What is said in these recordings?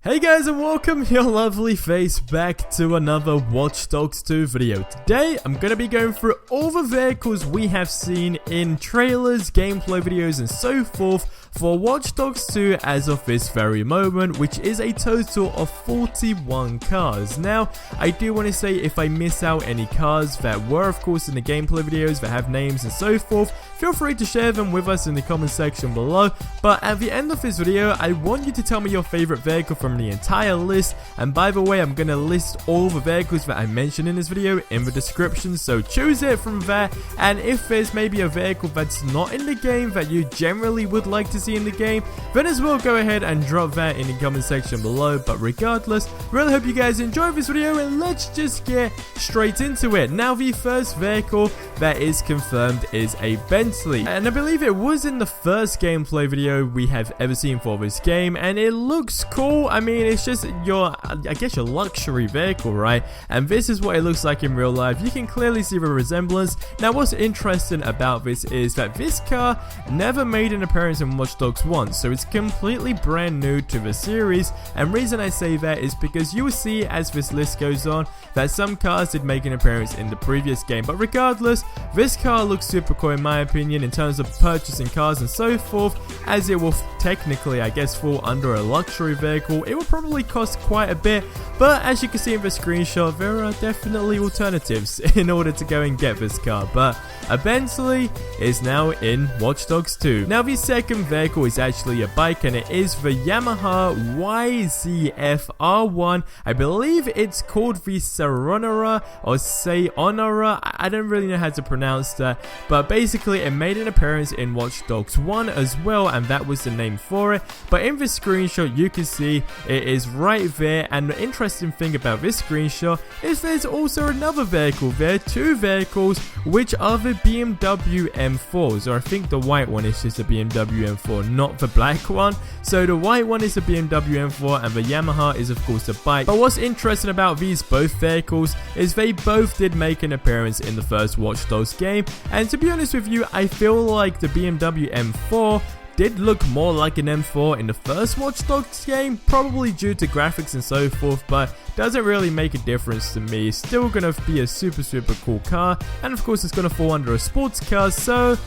Hey guys, and welcome your lovely face back to another Watch Dogs 2 video. Today I'm going to be going through all the vehicles we have seen in trailers, gameplay videos and so forth for Watch Dogs 2 as of this very moment, which is a total of 41 cars. Now, I do want to say if I miss out any cars that were of course in the gameplay videos that have names and so forth, feel free to share them with us in the comment section below. But at the end of this video, I want you to tell me your favorite vehicle from the entire list. And by the way, I'm going to list all the vehicles that I mentioned in this video in the description, so choose it from there. And if there's maybe a vehicle that's not in the game that you generally would like to see in the game, then as well go ahead and drop that in the comment section below. But regardless, really hope you guys enjoyed this video, and let's just get straight into it. Now, the first vehicle that is confirmed is a Bentley, and I believe it was in the first gameplay video we have ever seen for this game, and it looks cool. I mean, it's just your, I guess, your luxury vehicle, right? And this is what it looks like in real life. You can clearly see the resemblance. Now, what's interesting about this is that this car never made an appearance in Watch Dogs 1, so it's completely brand new to the series. And reason I say that is because you will see as this list goes on that some cars did make an appearance in the previous game. But regardless, this car looks super cool in my opinion in terms of purchasing cars and so forth, as it will technically, I guess, fall under a luxury vehicle. It will probably cost quite a bit, but as you can see in the screenshot, there are definitely alternatives in order to go and get this car. But a Bentley is now in Watch Dogs 2. Now, the second vehicle is actually a bike, and it is the Yamaha Yzf R1. I believe it's called the Sayonara or Sayonara. I don't really know how to pronounce that, but basically it made an appearance in Watch Dogs 1 as well, and that was the name for it. But in this screenshot you can see it is right there, and the interesting thing about this screenshot is there's also another vehicle there, two vehicles, which are the BMW M4s, or I think the white one is just a BMW M4, not the black one. So the white one is a BMW M4 and the Yamaha is of course a bike. But what's interesting about these both vehicles is they both did make an appearance in the first Watch Dogs game, and to be honest with you, I feel like the BMW M4 did look more like an M4 in the first Watch Dogs game, probably due to graphics and so forth, but doesn't really make a difference to me. Still gonna be a super cool car, and of course it's gonna fall under a sports car, so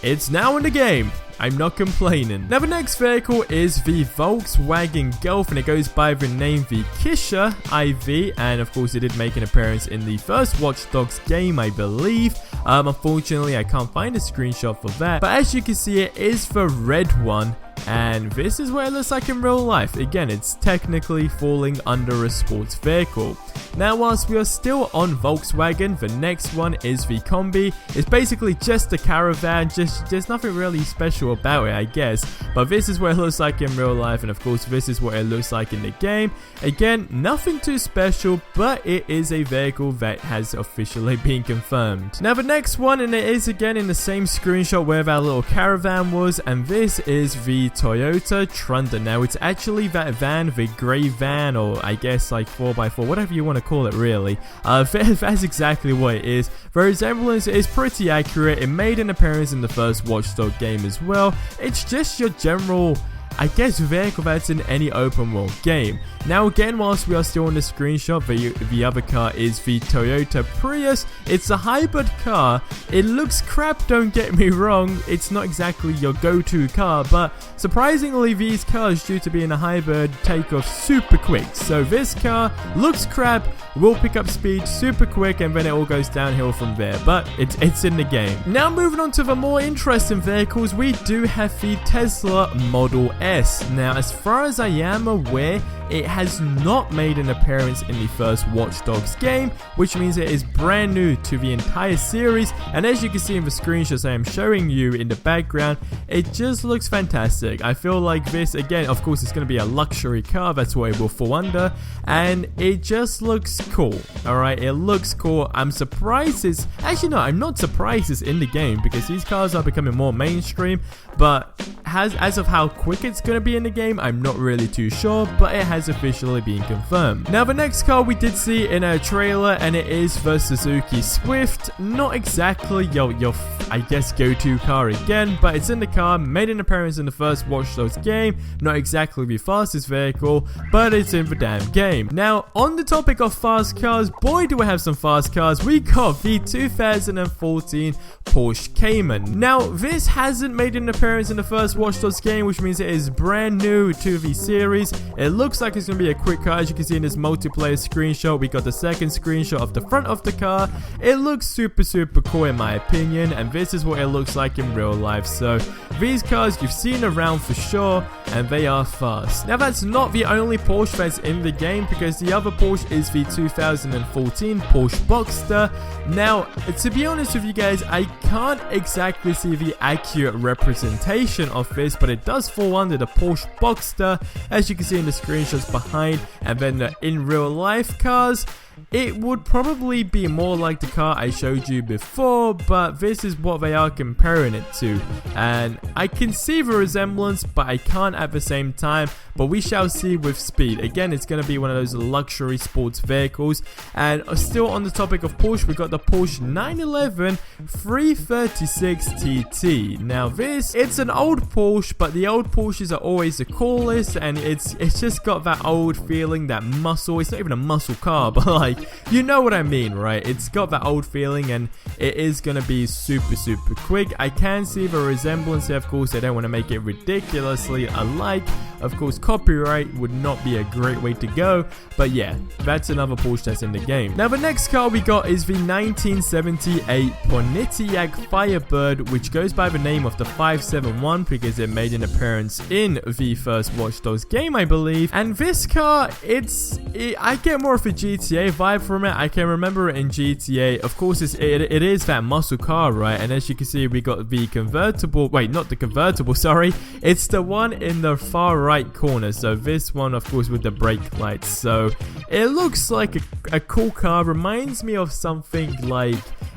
it's now in the game. I'm not complaining. Now, the next vehicle is the Volkswagen Golf, and it goes by the name the Kisha IV, and of course it did make an appearance in the first Watch Dogs game, I believe. Unfortunately, I can't find a screenshot for that, but as you can see, it is the red one. And this is what it looks like in real life. Again, it's technically falling under a sports vehicle. Now, whilst we are still on Volkswagen, the next one is the Combi. It's basically just a Caravan, there's nothing really special about it, I guess. But this is what it looks like in real life, and of course this is what it looks like in the game. Again, nothing too special, but it is a vehicle that has officially been confirmed. Now, the next one, and it is again in the same screenshot where that little Caravan was, and this is the Toyota Tundra. Now, it's actually that van, the grey van, or I guess like 4x4, whatever you want to call it really. That's exactly what it is. The resemblance is pretty accurate. It made an appearance in the first Watch Dogs game as well. It's just your general, I guess, vehicle that's in any open world game. Now, again, whilst we are still on the screenshot, the other car is the Toyota Prius. It's a hybrid car. It looks crap, don't get me wrong. It's not exactly your go-to car, but surprisingly, these cars, due to being a hybrid, take off super quick. So this car looks crap, will pick up speed super quick, and then it all goes downhill from there. But it's in the game. Now, moving on to the more interesting vehicles, we do have the Tesla Model S. Now, as far as I am aware, it has not made an appearance in the first Watch Dogs game, which means it is brand new to the entire series. And as you can see in the screenshots I am showing you in the background, it just looks fantastic. I feel like this, again, of course it's going to be a luxury car, that's what it will fall under, and it just looks cool. Alright, it looks cool. I'm surprised it's, actually no, I'm not surprised it's in the game, because these cars are becoming more mainstream, but as of how quick it's going to be in the game, I'm not really too sure, but it has has officially been confirmed. Now the next car we did see in a trailer, and it is the Suzuki Swift. Not exactly your I guess go-to car again, but it's in the car, made an appearance in the first Watch Dogs game. Not exactly the fastest vehicle, but it's in the damn game. Now on the topic of fast cars, boy do we have some fast cars. We got the 2014 Porsche Cayman. Now this hasn't made an appearance in the first Watch Dogs game, which means it is brand new to the series. It looks like it's going to be a quick car. As you can see in this multiplayer screenshot, we got the second screenshot of the front of the car. It looks super cool in my opinion, and this is what it looks like in real life. So these cars you've seen around for sure, and they are fast. Now that's not the only Porsche that's in the game, because the other Porsche is the 2014 Porsche Boxster. Now to be honest with you guys, I can't exactly see the accurate representation of this, but it does fall under the Porsche Boxster, as you can see in the screenshots behind. And then the in real life cars, it would probably be more like the car I showed you before, but this is what they are comparing it to. And I can see the resemblance, but I can't at the same time. But we shall see with speed. Again, it's going to be one of those luxury sports vehicles. And still on the topic of Porsche, we got the Porsche 911 336 TT. Now this, it's an old Porsche, but the old Porsches are always the coolest, and it's just got that old feeling, that muscle. It's not even a muscle car, but like, you know what I mean, right? It's got that old feeling, and it is going to be super quick. I can see the resemblance here. Of course, they don't want to make it ridiculously alike. Of course, copyright would not be a great way to go, but yeah, that's another Porsche that's in the game. Now the next car we got is the 1978 Pontiac Firebird, which goes by the name of the 571 because it made an appearance in the first Watch Dogs game, I believe. And this car, I get more of a GTA vibe from it. I can remember it in GTA. Of course, it is that muscle car, right? And as you can see, we got the convertible. Wait, not the convertible, sorry. It's the one in the far right corner. So this one, of course, with the brake lights. So it looks like a cool car. Reminds me of something like,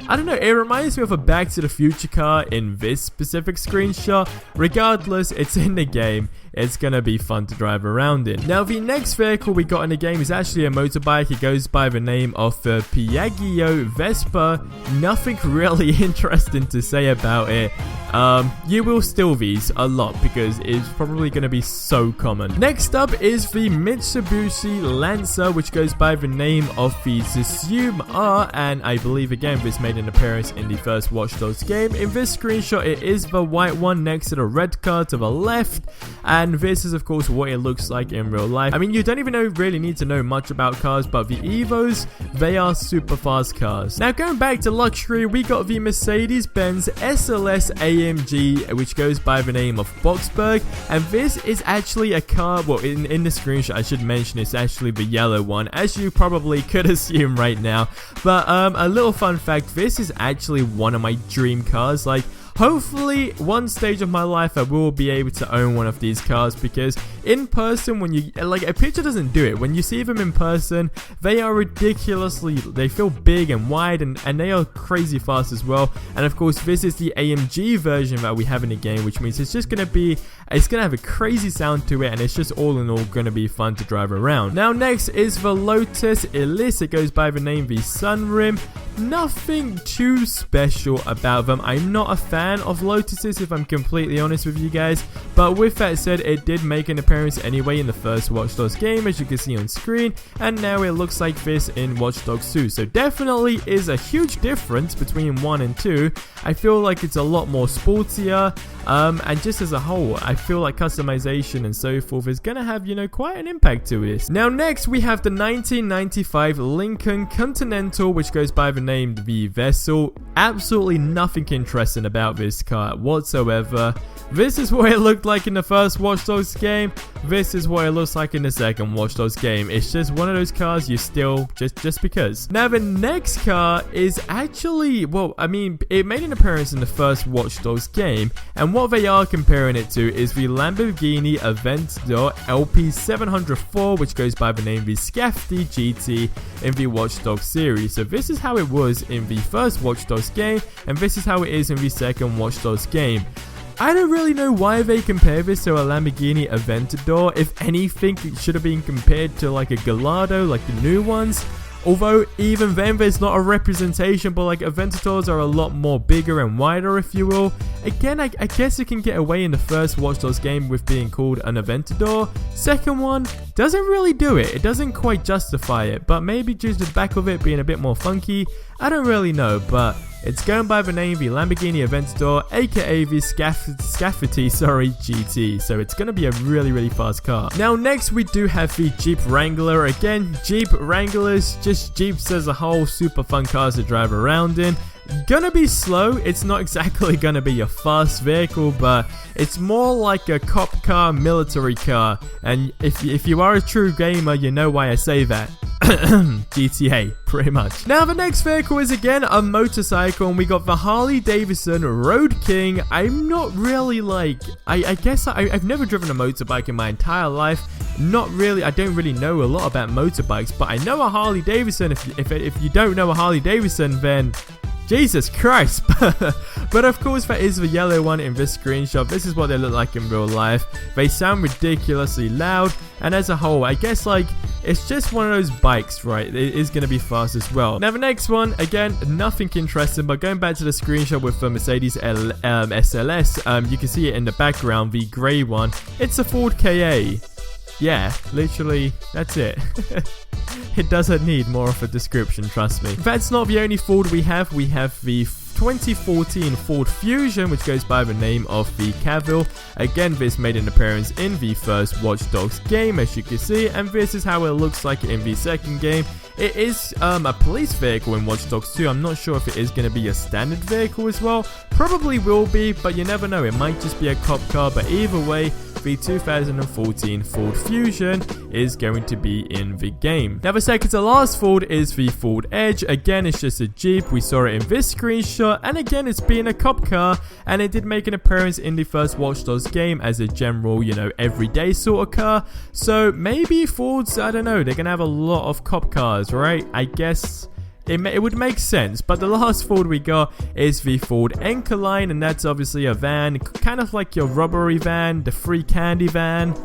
I don't know, it reminds me of a Back to the Future car in this specific screenshot. Regardless, it's in the game. It's gonna be fun to drive around in. Now the next vehicle we got in the game is actually a motorbike. It goes by the name of the Piaggio Vespa. Nothing really interesting to say about it. You will steal these a lot because it's probably going to be so common. Next up is the Mitsubishi Lancer, which goes by the name of the Zsum R, and I believe again this made an appearance in the first Watch Dogs game. In this screenshot, it is the white one next to the red car to the left, and this is of course what it looks like in real life. I mean, you don't even really need to know much about cars, but the Evos, they are super fast cars. Now going back to luxury, we got the Mercedes-Benz SLS AMG, which goes by the name of Boxberg, and this is actually a car, well, in the screenshot I should mention it's actually the yellow one, as you probably could assume right now. But a little fun fact, this is actually one of my dream cars. Like, hopefully one stage of my life I will be able to own one of these cars, because in person, when you, like, a picture doesn't do it. When you see them in person, they are ridiculously, they feel big and wide, and they are crazy fast as well. And of course this is the AMG version that we have in the game, which means it's just gonna be, it's gonna have a crazy sound to it, and it's just all in all gonna be fun to drive around. Now next is the Lotus Elise. It goes by the name the Sunrim. Nothing too special about them. I'm not a fan of Lotuses, if I'm completely honest with you guys, but with that said, it did make an appearance anyway in the first Watch Dogs game, as you can see on screen, and now it looks like this in Watch Dogs 2. So definitely is a huge difference between 1 and 2. I feel like it's a lot more sportier, and just as a whole, I feel like customization and so forth is gonna have, you know, quite an impact to this. Now next we have the 1995 Lincoln Continental, which goes by the name the Vessel. Absolutely nothing interesting about this car whatsoever. This is what it looked like in the first Watch Dogs game. This is what it looks like in the second Watch Dogs game. It's just one of those cars you steal just because. Now the next car is actually, well, I mean, it made an appearance in the first Watch Dogs game, and what they are comparing it to is the Lamborghini Aventador Lp 704, which goes by the name the Scafty GT in the Watch Dogs series. So this is how it was in the first Watch Dogs game, and this is how it is in the second Watch Dogs game. I don't really know why they compare this to a Lamborghini Aventador. If anything, it should have been compared to like a Gallardo, like the new ones. Although even then there's not a representation, but like Aventadors are a lot more bigger and wider, if you will. Again, I guess you can get away in the first Watch Dogs game with being called an Aventador. Second one doesn't really do it. It doesn't quite justify it, but maybe due to the back of it being a bit more funky. I don't really know, but it's going by the name the Lamborghini Aventador, aka the Scafety GT, so it's going to be a really fast car. Now next we do have the Jeep Wrangler. Again, Jeep Wranglers, just Jeeps as a whole, super fun cars to drive around in. Gonna be slow, it's not exactly gonna be a fast vehicle, but it's more like a cop car, military car, and if you are a true gamer, you know why I say that. GTA, pretty much. Now the next vehicle is again a motorcycle, and we got the Harley Davidson Road King. I'm not really like, I guess I've never driven a motorbike in my entire life. Not really, I don't really know a lot about motorbikes, but I know a Harley Davidson. If you don't know a Harley Davidson, then Jesus Christ. But of course that is the yellow one in this screenshot. This is what they look like in real life. They sound ridiculously loud, and as a whole, I guess like it's just one of those bikes, right? It is going to be fast as well. Now the next one, again, nothing interesting, but going back to the screenshot with the Mercedes SLS, you can see it in the background, the grey one. It's a Ford KA. Yeah, literally, that's it. It doesn't need more of a description, trust me. That's not the only Ford we have. We have the 2014 Ford Fusion, which goes by the name of the Cavill. Again, this made an appearance in the first Watch Dogs game, as you can see, and this is how it looks like in the second game. It is a police vehicle in Watch Dogs 2. I'm not sure if it is going to be a standard vehicle as well. Probably will be, but you never know. It might just be a cop car, but either way, the 2014 Ford Fusion is going to be in the game. Now the second to last Ford is the Ford Edge. Again, it's just a Jeep. We saw it in this screenshot, and again, it's being a cop car, and it did make an appearance in the first Watch Dogs game as a general, you know, everyday sort of car. So maybe Fords, I don't know, they're gonna have a lot of cop cars, right? I guess it would make sense. But the last Ford we got is the Ford Anchor Line, and that's obviously a van, kind of like your robbery van, the free candy van.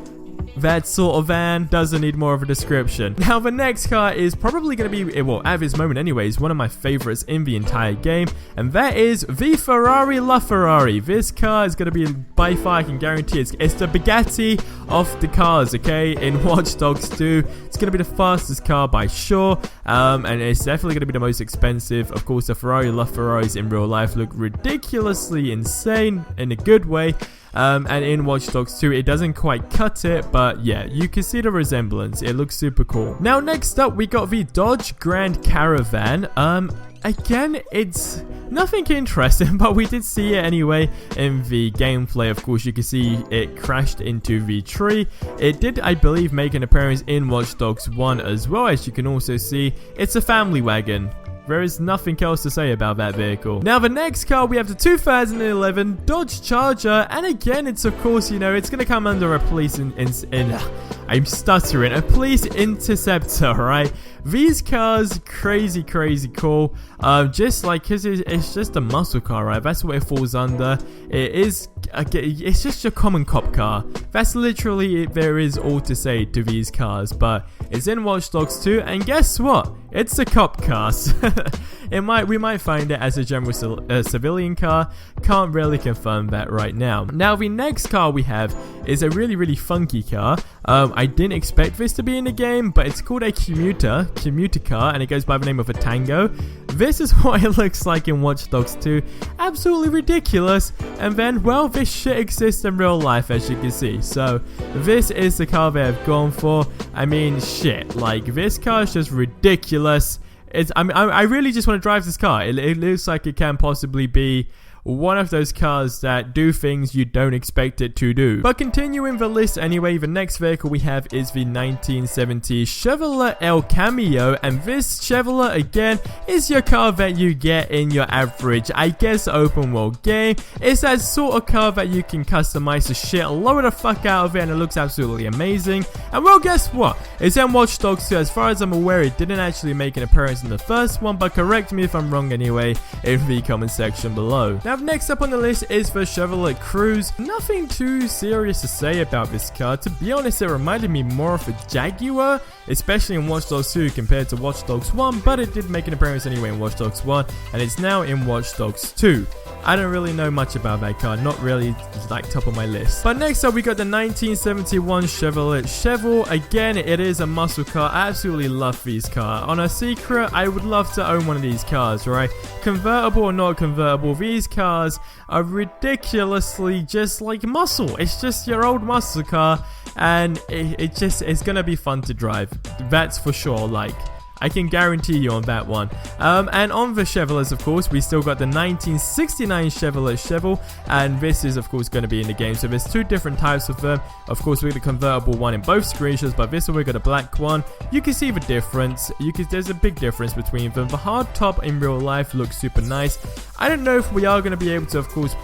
That sort of van doesn't need more of a description. Now the next car is probably going to be, well, at this moment anyways, one of my favorites in the entire game, and that is the Ferrari Laferrari. This car is going to be, by far I can guarantee, it's the Bugatti of the cars, okay, in Watch Dogs 2. It's going to be the fastest car by sure, and it's definitely going to be the most expensive. Of course, the Ferrari Laferraris in real life look ridiculously insane in a good way. And in Watch Dogs 2, it doesn't quite cut it, but yeah, you can see the resemblance. It looks super cool. Now, next up, we got the Dodge Grand Caravan. Again, it's nothing interesting, but we did see it anyway in the gameplay. Of course, you can see it crashed into the tree. It did, I believe, make an appearance in Watch Dogs 1 as well. As you can also see, it's a family wagon. There is nothing else to say about that vehicle. Now the next car, we have the 2011 Dodge Charger, and again, it's of course, you know, it's going to come under a police I'm stuttering, a police interceptor, right? These cars, crazy cool. Just like, cause it's just a muscle car, right? That's what it falls under. It's just a common cop car. That's literally it. There is all to say to these cars, but it's in Watch Dogs 2, and guess what? It's a cop car. We might find it as a general civilian car. Can't really confirm that right now. Now the next car we have is a really funky car. I didn't expect this to be in the game, but it's called a commuter car, and it goes by the name of a Tango. This is what it looks like in Watch Dogs 2. Absolutely ridiculous. And then, well, this shit exists in real life, as you can see. So this is the car they have gone for. I mean, shit, like this car is just ridiculous. I really just want to drive this car. It looks like it can possibly be one of those cars that do things you don't expect it to do. But continuing the list anyway, the next vehicle we have is the 1970 Chevrolet El Cameo, and this Chevrolet again is your car that you get in your average, I guess, open world game. It's that sort of car that you can customize the shit, lower the fuck out of it, and it looks absolutely amazing. And well, guess what? It's in Watch Dogs 2. As far as I'm aware, it didn't actually make an appearance in the first one, but correct me if I'm wrong anyway in the comment section below. Now next up on the list is the Chevrolet Cruze. Nothing too serious to say about this car. To be honest, it reminded me more of a Jaguar, especially in Watch Dogs 2 compared to Watch Dogs 1, but it did make an appearance anyway in Watch Dogs 1, and it's now in Watch Dogs 2. I don't really know much about that car, not really like top of my list. But next up we got the 1971 Chevrolet Chevelle. Again, it is a muscle car. I absolutely love these cars. On a secret, I would love to own one of these cars, right? Convertible or not convertible, these cars are ridiculously just like muscle. It's just your old muscle car, and it's gonna be fun to drive. That's for sure. Like, I can guarantee you on that one. And on the Chevrolets, of course, we still got the 1969 Chevrolet Chevelle, and this is, of course, going to be in the game. So there's two different types of them. Of course, we got the convertible one in both screenshots, but this one we got a black one. You can see the difference. There's a big difference between them. The hard top in real life looks super nice. I don't know if we are going to be able to, of course,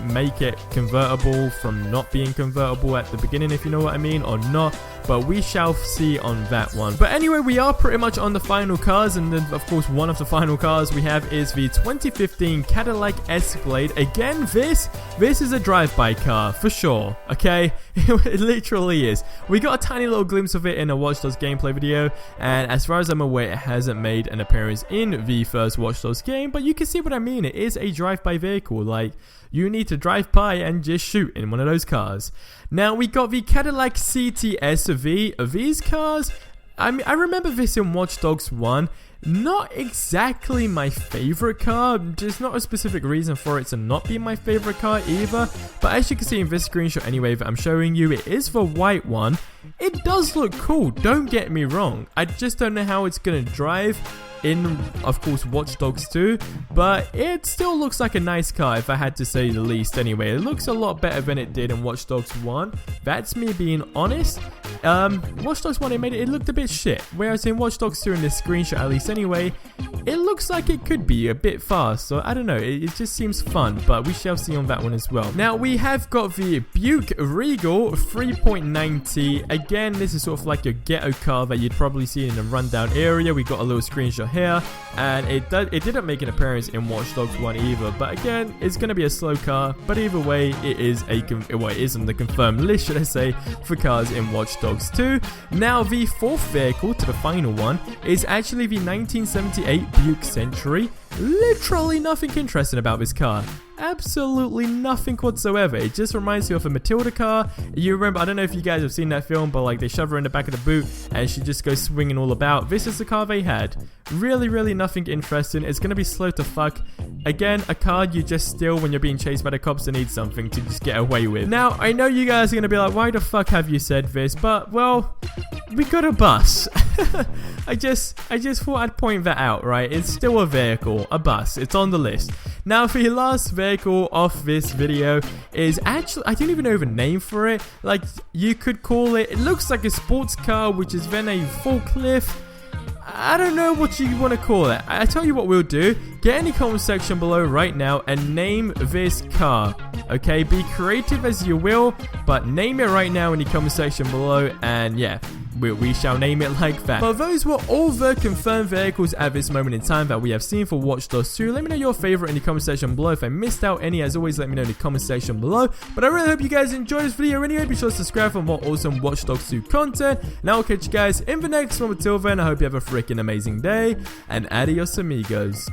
make it convertible from not being convertible at the beginning, if you know what I mean, or not. But we shall see on that one. But anyway, we are pretty much on the final cars, and then of course one of the final cars we have is the 2015 Cadillac Escalade. Again, this is a drive-by car for sure. Okay, it literally is. We got a tiny little glimpse of it in a Watch Dogs gameplay video, and as far as I'm aware, it hasn't made an appearance in the first Watch Dogs game. But you can see what I mean. It is a drive-by vehicle. Like, you need to drive by and just shoot in one of those cars. Now we got the Cadillac CTS V. These cars, I mean, I remember this in Watch Dogs 1. Not exactly my favorite car. There's not a specific reason for it to not be my favorite car either. But as you can see in this screenshot anyway that I'm showing you, it is the white one. It does look cool, don't get me wrong. I just don't know how it's going to drive in, of course, Watch Dogs 2, but it still looks like a nice car if I had to say the least anyway. It looks a lot better than it did in Watch Dogs 1. That's me being honest. Watch Dogs 1, it looked a bit shit, whereas in Watch Dogs 2 in this screenshot at least anyway, it looks like it could be a bit fast, so I don't know, it just seems fun, but we shall see on that one as well. Now we have got the Buick Regal 3.9T. Again, this is sort of like your ghetto car that you'd probably see in a rundown area. We got a little screenshot here, and it didn't make an appearance in Watch Dogs 1 either, but again, it's going to be a slow car, but either way, it is it is on the confirmed list, should I say, for cars in Watch Dogs 2. Now, the fourth vehicle to the final one is actually the 1978 Buick Century. Literally nothing interesting about this car. Absolutely nothing whatsoever. It just reminds you of a Matilda car. You remember, I don't know if you guys have seen that film, but like they shove her in the back of the boot and she just goes swinging all about. This is the car they had. Really nothing interesting. It's gonna be slow to fuck. Again, a car you just steal when you're being chased by the cops and need something to just get away with. Now, I know you guys are gonna be like, why the fuck have you said this? But, well, we got a bus. I just thought I'd point that out, right? It's still a vehicle, a bus. It's on the list. Now, for your last vehicle of this video is actually, I don't even know the name for it. Like, you could call it looks like a sports car, which is then a forklift. I don't know what you want to call it. I tell you what we'll do. Get in the comment section below right now and name this car. Okay, be creative as you will, but name it right now in the comment section below, and yeah, we shall name it like that. But those were all the confirmed vehicles at this moment in time that we have seen for Watch Dogs 2. Let me know your favorite in the comment section below. If I missed out any, as always, let me know in the comment section below. But I really hope you guys enjoyed this video anyway. Be sure to subscribe for more awesome Watch Dogs 2 content. And I'll catch you guys in the next one. Until then, I hope you have a freaking amazing day, and adios amigos.